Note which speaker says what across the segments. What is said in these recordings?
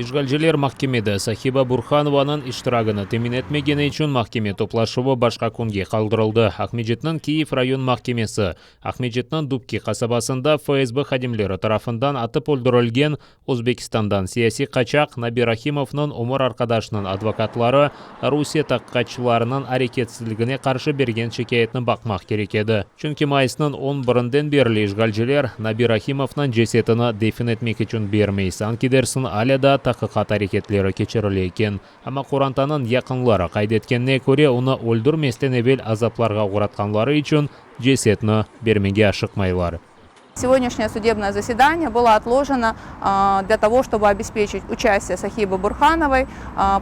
Speaker 1: Ишгалжилер махкемеде Сахиба Бурханованын иштирагын темин этмегени үчүн махкеме топлашуу башка күнгө калдырылды. Ахмеджеттин Киев район махкемеси Ахмеджеттин Дубки касабасында ФСБ хадимлери тарафынан атып өлтүрүлгөн Өзбекстандан саясий качак Наби Рахимовдун умур аркадашынын адвокатлары Русия таккачыларынын аракетсиздигине каршы берген шикаятын бакмак керек эди. Чүнки майысынын 11-ден бери ишгалжилер Наби Рахимовдун жесетini дефин этмек үчүн бермейс. Анкидерсин аледа тақиқат әрекетлері кечириле экен. Ама Курантанын якынлары кайд эткенине көрө, уну өлдүрместен эбел азапларга угратканлары үчүн жесетini бермеге ашыкмайлар.
Speaker 2: Сегодняшнее судебное заседание было отложено для того, чтобы обеспечить участие Сахибы Бурхановой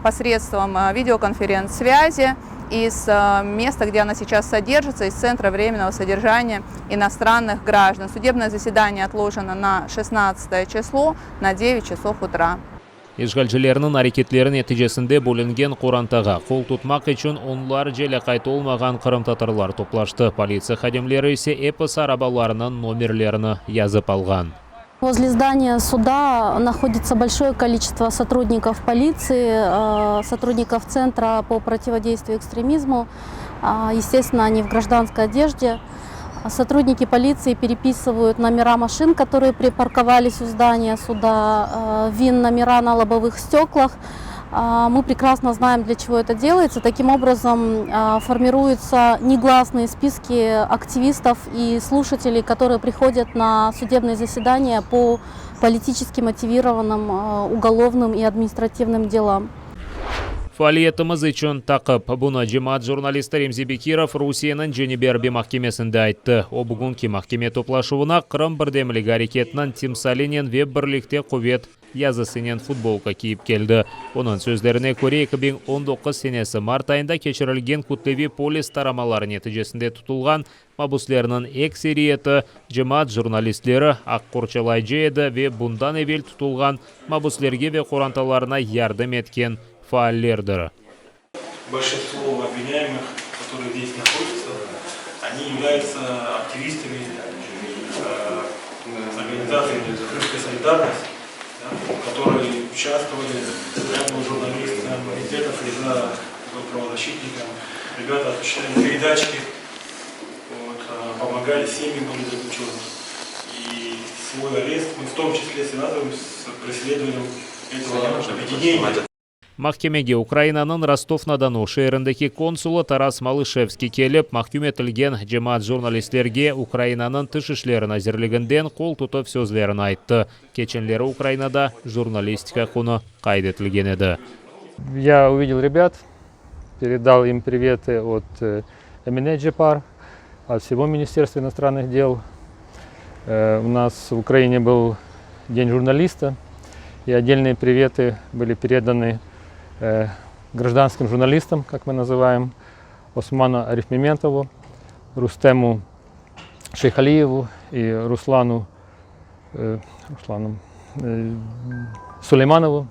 Speaker 2: посредством видеоконференц-связи из места, где она сейчас содержится, из Центра временного содержания иностранных граждан. Судебное заседание отложено на 16 число на 9 часов утра.
Speaker 1: Ишгалжилеринин аракетлери нетижесинде бөлүнгөн Курантага кол тутмак үчүн онлар желе кайтылмаган кырым-татарлар топлашты. Полиция хадимлери исе эпос арабаларынын номерлерин жазып алган.
Speaker 3: Возле здания суда находится большое количество сотрудников полиции, сотрудников Центра по противодействию экстремизму. Естественно, они в гражданской одежде. Сотрудники полиции переписывают номера машин, которые припарковались у здания суда, ВИН-номера на лобовых стеклах. Мы прекрасно знаем, для чего это делается. Таким образом формируются негласные списки активистов и слушателей, которые приходят на судебные заседания по политически мотивированным уголовным и административным делам.
Speaker 1: Фаалиетimiz үчүн такып, буну жемаат журналисти Ремзи Бекиров Русиянын Женеберби махкемесинде айтты. О бүгүнкү махкеме топлашууна Кырым бирдемилик аракетинин тимсалинен веб бирликте кувет yazısынен футболка кийип келди. Онун сөздөрүнө көрө 2019 сенеси март айында кечирилген Кутлеви полис тарамалары нетижесинде тутулган мабуслеринин эксериети жемаат журналисттери Аккурчалайжеда ве бундан эвел тутулган мабуслерге ве куранталарына жардам эткен фааллердер.
Speaker 4: Большинство обвиняемых, которые здесь находятся, они являются активистами организации «Крымская солидарность», которые участвовали в журналистах, комитетов, правозащитникам. Ребята осуществляли передачки, помогали семьям заключенных. И свой арест мы в том числе связываем с преследованием этого объединения.
Speaker 1: Махкемеге Украинанын Ростов-на-Дону шээріндегі консулы Тарас Малышевский келіп, махкум этилген жемаат журналисттерге Украинанын тыш ишлерин азирлигинден кол тутуп сөзлерин айтты. Кеченлери Украинада журналистика куну кайд этилген эди.
Speaker 5: Я увидел ребят, передал им приветы от Эмине Джипар, от всего Министерства иностранных дел. У нас в Украине был День журналиста, и отдельные приветы были переданы гражданским журналистам, как мы называем, Осману Арифмементову, Рустему Шейхалиеву и Руслану Сулейманову.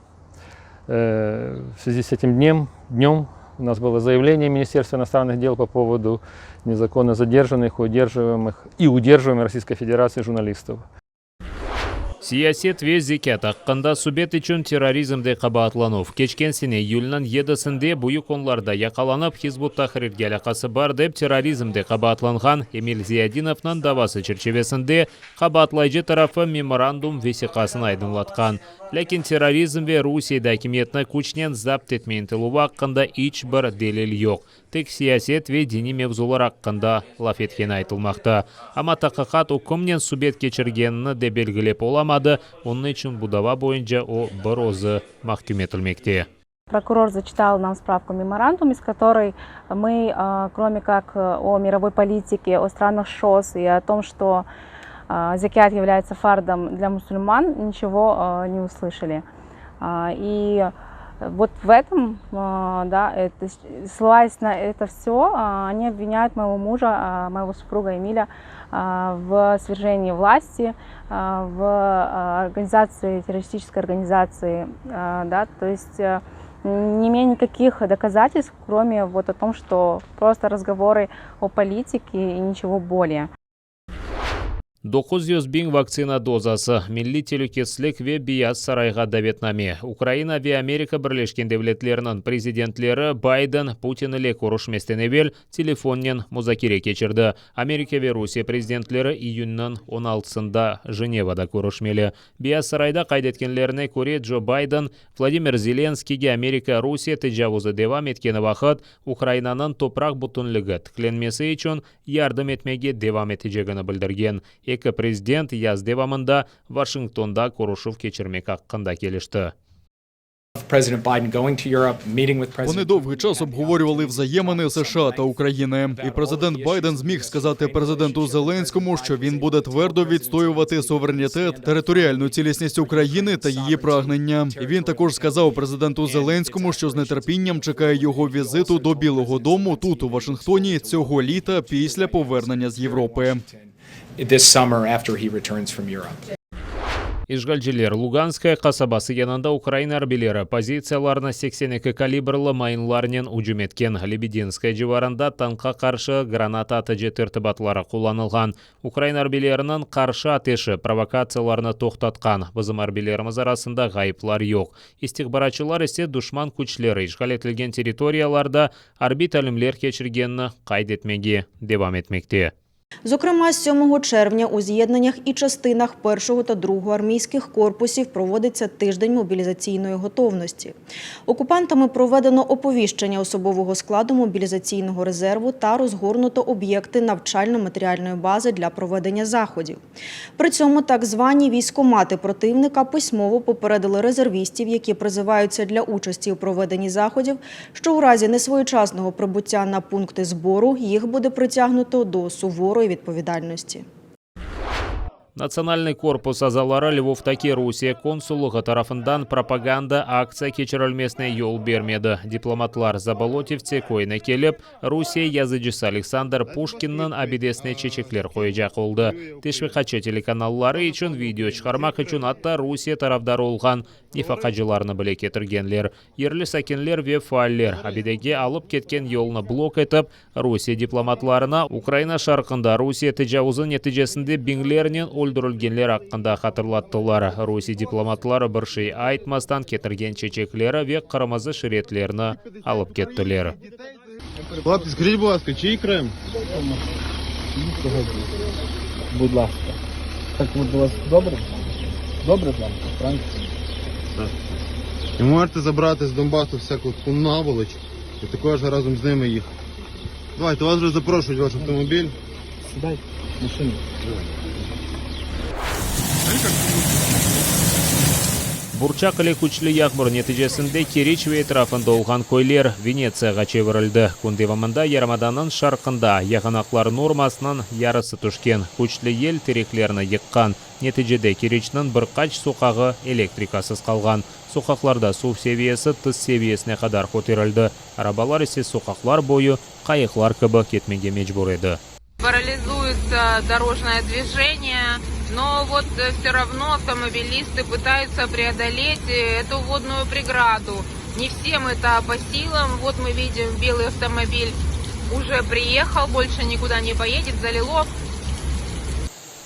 Speaker 5: В связи с этим днем у нас было заявление Министерства иностранных дел по поводу незаконно задержанных, удерживаемых и удерживаемых Российской Федерации журналистов.
Speaker 1: Сиясет ве зекет акканда субет үчүн терроризмде кабаатлануу. Кечкен сене июльнын 7-синде буюк онларда якаланып Хизбут Тахрирге алакасы бар деп терроризмде кабаатланган Эмиль Зиядиновдун давасы чечебесинде кабаатлайчы тарафы меморандум весикасын айдыңлаткан. Лекин терроризм ве Русияда акимиятына күчнен запт этмейин тылуу аккында эч бир делил жок. Тек сиясет ве диний мевзулар аккында лаф эткен айтылмакта. Ама такыкат укумнен субет кечиргенini де белгилеп оламады. Onun için bu dava boyunca o bir özü mahkum edilmekte.
Speaker 6: Прокурор зачитал нам справку меморандум, из которой мы, кроме как о мировой политике, о странах ШОС и о том, что закят является фардом для мусульман, ничего не услышали. И вот в этом, да, ссылаясь на это все, они обвиняют моего мужа, моего супруга Эмиля в свержении власти, в организации, террористической организации, да, то есть не имея никаких доказательств, кроме вот о том, что просто разговоры о политике и ничего более.
Speaker 1: 900 вакцина дозасы, милли телекеслік ве бияз сарайға Вьетнаме. Украина ве Америка Бірлешкен Девлетлерінің президентлері Байден, Путин иле көрішместен евел телефоннен музакире кечірді. Америка ве Русия президентлері июннің 16-сында Женевада көрішмелі. Бияз сарайда қайдеткенлеріне көре Джо Байден, Владимир Зеленскийге Америка Русия тежавузы девам еткені вақыт Украинаның топрақ бұтынлігі тікленмесі үшін ярдым етмеге девам етежегіні білдірген. Екі президент яз девамында Вашингтонда көрішіп кечірмек аққында келішті.
Speaker 7: Вони довгий час обговорювали взаємини США та України. І президент Байден зміг сказати президенту Зеленському, що він буде твердо відстоювати суверенітет, територіальну цілісність України та її прагнення. І він також сказав президенту Зеленському, що з нетерпінням чекає його візиту до Білого дому тут, у Вашингтоні, цього літа після повернення з Європи.
Speaker 1: Ишгалжилер Луганская қасабасы янында Украина арбелері позицияларына 82 калибрлы майынларнен ұжым еткен. Лебединская жеварында танқа қаршы граната атыжы тіртібатлары қоланылған. Украина арбелерінің қаршы атеші провокацияларына тоқтатқан. Бізім арбелеріміз арасында ғайыплар yok. Истихбарачылар есе душман күчлері ишғал етілген территорияларда арбит әлімлер кечіргенні қайдетмеге девам етмекте.
Speaker 8: Зокрема, з 7 червня у з'єднаннях і частинах 1-го та 2-го армійських корпусів проводиться тиждень мобілізаційної готовності. Окупантами проведено оповіщення особового складу мобілізаційного резерву та розгорнуто об'єкти навчально-матеріальної бази для проведення заходів. При цьому так звані військкомати противника письмово попередили резервістів, які призиваються для участі у проведенні заходів, що у разі несвоєчасного прибуття на пункти збору їх буде притягнуто до суворої відповідальності.
Speaker 1: Национальный корпус азалары Львовтаки Русия консулығы тарафындан пропаганда акция кечірілмесіне yol бермеді. Дипломатлар Заболотевте койына келіп, Русия язычысы Александр Пушкиннің абидесіне чечеклер қойжақ олды. Тешвиқачы телеканаллары үшін видео шығармақ үшін атта Русия тарафдары олған нефақачыларны біле кетіргенлер. Ерлі сәкенлер ве файлер абидеге алып кеткен yolны блок етіп, Русия дипломатларына Украина шарқында Русия тежавузы нәтижесінде бинглерінен өлдірілгенлер аққында қатырлаттылар. Русия дипломатлары бір шей айтмастан кетірген чечеклері ве қырмызы шіретлеріні алып кеттілер.
Speaker 9: Хлопці, скажіть, будь ласка, чий Крим?
Speaker 10: Будь ласка. Так от у вас добре? Добре там, правильно?
Speaker 9: Так. І можете забрати з Донбасу всяку таку наволоч і також разом з ними їх. Давайте, вас вже запрошують ваш автомобіль.
Speaker 10: Сідай, машину.
Speaker 1: Бурчак иле күчлі яғмыр нәтижесінде Кереч ве etrafында олған көйлер Венецияға чевірілді. Күндевамында Ярмаданның шарқында яғанақлар нормасынан ярысы түшкен. Күчлі ел тереклеріні йыққан. Нәтижеде Керечнің бір қач соқағы электрикасыз қалған. Соқақларда су севиесі тыс севиесіне қадар көтерілді. Арабалар есе соқақлар бойы қайықлар кібі кетмеге мечбур еді.
Speaker 11: Парализуется дорожное движение, но вот все равно автомобилисты пытаются преодолеть эту водную преграду. Не всем это по силам. Вот мы видим, белый автомобиль уже приехал, больше никуда не поедет, залило.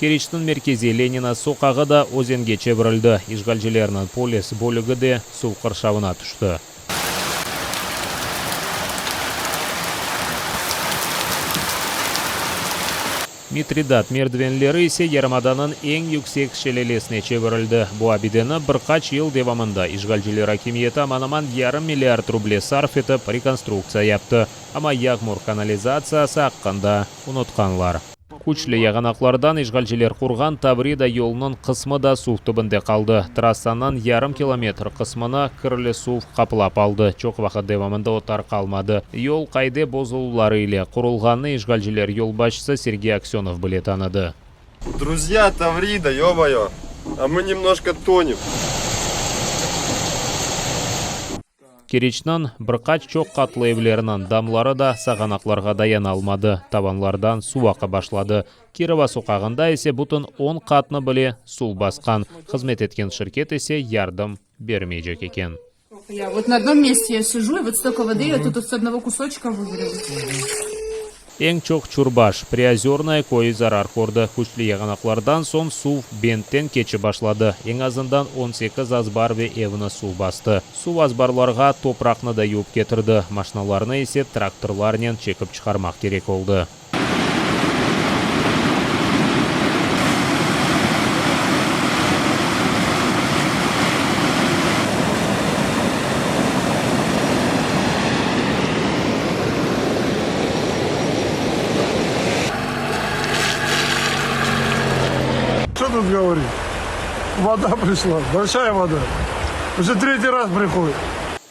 Speaker 1: Керечтің меркези Ленина соқағы да өзенге чевірілді. Ишгалжилерінің полис бөлігі де су қыршауына түшті. Митридат мердвенлері ise Ярмаданның ең yüksek шелелесіне чевірілді. Бұ абидені бір қач ел девамында Ишгалжилер акимиеті аманаман $1,5 миллиард рубль сарф етіп реконструкция yapты. Ама яғмұр канализациясы аққанда ұнытқанлар. Күчлі яғанақлардан Ишгалжилер құрған Таврида yolының қысмы да сув түбінде қалды. Трассанан $0,5 километр қысмына кірлі сув қапылап алды. Чоқ вақыт девамында отар қалмады. Yol қайде бозылулары иле құрылғаны Ишгалжилер yolбашысы Сергей Аксенов біле таныды.
Speaker 9: Друзья, Таврида, ё-моё, а мы немножко тонем.
Speaker 1: Керечнан бір қач чоқ қатлы евлерінен дамлары да сағанақларға даян алмады. Табанлардан су ақы башлады. Кирова соқағында есе бұтын 10 қатны біле су басқан. Қызмет еткен шіркет есе ярдым бермейжек екен.
Speaker 12: Я вот на одном месте я сижу, и вот столько воды я тут с одного кусочка выгрела.
Speaker 1: Эң чоқ Чурбаш, Приозерная койы зарар көрді. Күчлі яғанақлардан сон су бенттен кечі башлады. Ең азындан 18 азбар ве евіні су басты. Су азбарларға топрақны да юып кетірді. Машиналарны есе тракторларнен чекіп шығармақ керек oldu.
Speaker 12: Что тут говорить? Вода пришла, большая вода. Уже 3-й раз приходит.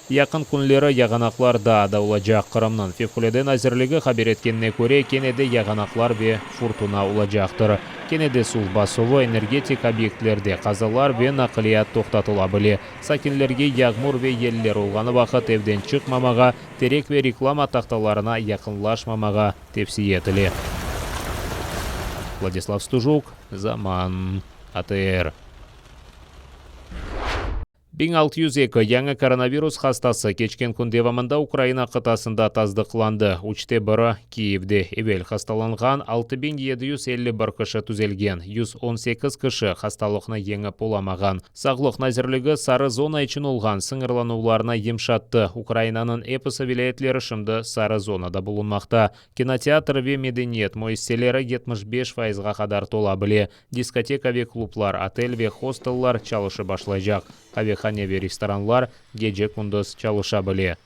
Speaker 1: Якын күнлері яғанақлар да олajaq. Қырымның февкуледен әзірлігі хабер еткеніне көре кенеде яғанақлар ве фуртуна олajaqtыр. Кенеде су басуы энергетик объектлерде қазалар ве нақылият тоқтатыла біле. Сакинлерге яғмур ве еллер олғаны вақыт евден шықмамаға, терек ве реклама тақталарына яқынлашмамаға тепсі етілі. Владислав Стужук, Заман, АТР. 1602 яңа коронавирус хастасы кечкен күн девамында Украина қытасында таздықланды. Учте бірі Киевде евел хасталанған 6751 кіші түзелген. 118 кіші хасталықны еңі поламаған. Сағлық назірлігі сары зона için олған сыңырлануларына емшатты. Украинаның эпосы вилаятлері шымды сары зонада bulunмақта. Кинотеатр ве медениет мойстелері 75%ға қадар тола біле. Дискотека ве клублар, отель ве хостеллар чалышы башлайжақ. Авиахане ве ресторанлар геже күндіз чалыша біле.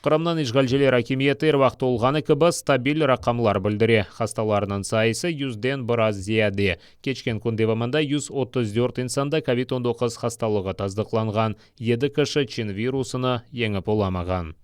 Speaker 1: Қырымнан ишгалжелер акимиеті вақты олғаны кібі стабиль рақамлар білдіре. Хасталарының сайысы 100-ден біраз зияде. Кечкен күндевамында 134 инсанда COVID-19 хасталығы таздықланған. 7 кіші чин вирусыны еңіп оламаған.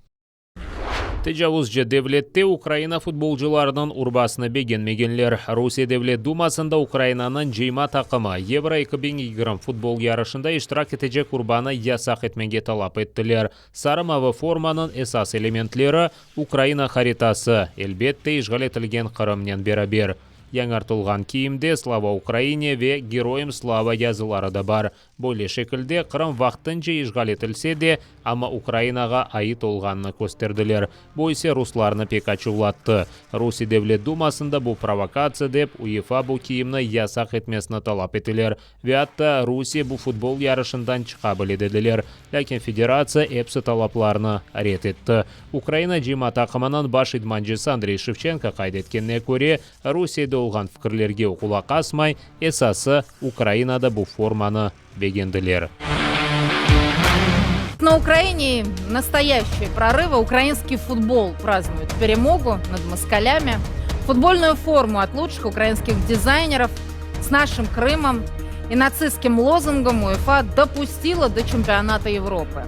Speaker 1: Тежавуз же девлетте Украина футболчыларының урбасыны бегенмегенлер. Русия девлет думасында Украинаның жейма тақымы Евро 2020 футбол ярышында иштирак етежек урбаны ясақ етменге талап еттілер. Сарымавы форманың esas элементлері Украина харитасы, элбетте ишғал етілген Қырымнен берабер. Яңартылған киімде Слава Украине ве Героям Слава язылары да бар. Бойле шекілде Қырым вақтынче ишғал етілсе де, ама Украинаға айыт олғанны көстерділер. Бойсе русларны пек ачулатты. Руси Девлет Думасында бұл провокация деп УЕФА бұл киімні ясақ етмесіні талап етілер. Веатта Русия бұл футбол ярышындан чыға біледілер. Ләкен федерация эпсі талапларны рет етті. Украина жима тақымынан баш идманжысы Андрей Шевченко қайдеткенне көре, Русияда олған фікірлерге құлақ асмай, esасы Украинада бұл форманы бегенделер.
Speaker 13: На Украине настоящие прорывы. Украинский футбол празднует перемогу над москалями. Футбольную форму от лучших украинских дизайнеров с нашим Крымом и нацистским лозунгом УЕФА допустила до чемпионата Европы.